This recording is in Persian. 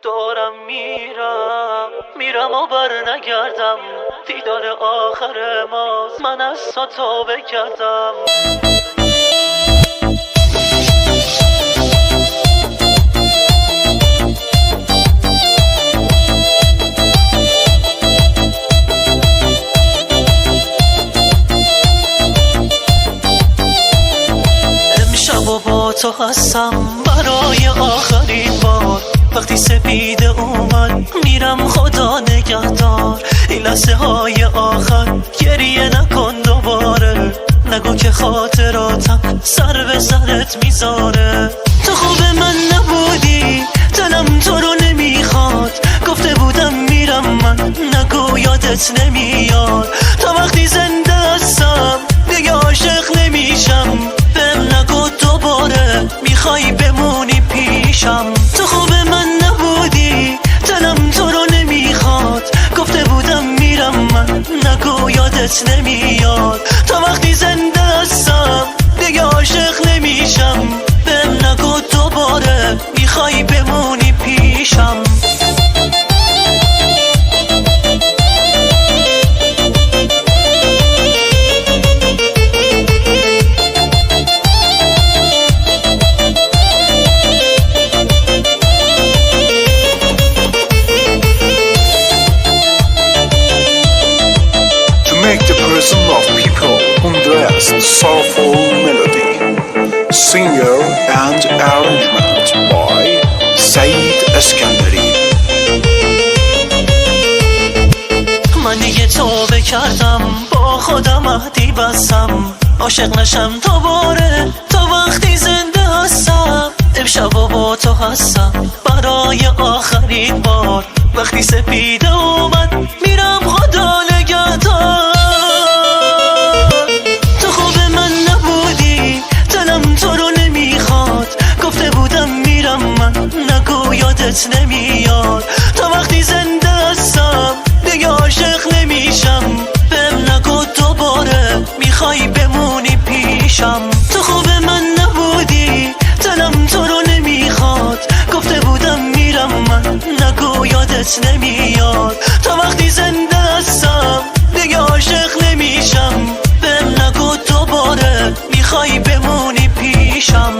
دارم میرم و بر نگردم، دیدار آخر ماست، من از تو بکردم. امشب و با تو هستم برای آخرین بار، وقتی سپیده اومد میرم خدا نگهدار. این لحظه های آخر گریه نکن دوباره، نگو که خاطراتم سر به سرت میذاره. تو خوب من نبودی، دلم تو رو نمیخواد، گفته بودم میرم من، نگو یادت نمیاد. تا وقتی زنده هستم دیگه عاشق نمیشم، بهم نگو دوباره میخوای بمونی پیشم. تو خوب من نبودی، دلم تو رو نمیخواد، گفته بودم میرم من، نگو یادت نمیاد. تا وقتی زنده هستم دیگه عاشق نمیشم، بهم نگو دوباره میخوای بمونی پیشم. Make the person of people undress soulful melody. Singer and arrangement by Saeed Eskandari. من دیگه توبه کردم، با خودم عهدی بستم، عاشق نشم دوباره تا وقتی زنده هستم. امشب و با تو هستم برای آخرین بار، وقتی سپیده اومد میرم خدا نگهدار. تو خوب من نبودی، دلم تو رو نمیخواد، گفته بودم میرم من، نگو یادت نمیاد. تا وقتی زنده هستم دیگه عاشق نمیشم، بهم نگو دوباره میخوای بمونی پیشم. تو خوب من نبودی، دلم تو رو نمیخواد، گفته بودم میرم من، نگو یادت نمیاد. تا وقتی زنده هستم دیگه عاشق نمیشم، بهم نگو دوباره میخوای بمونی پیشم.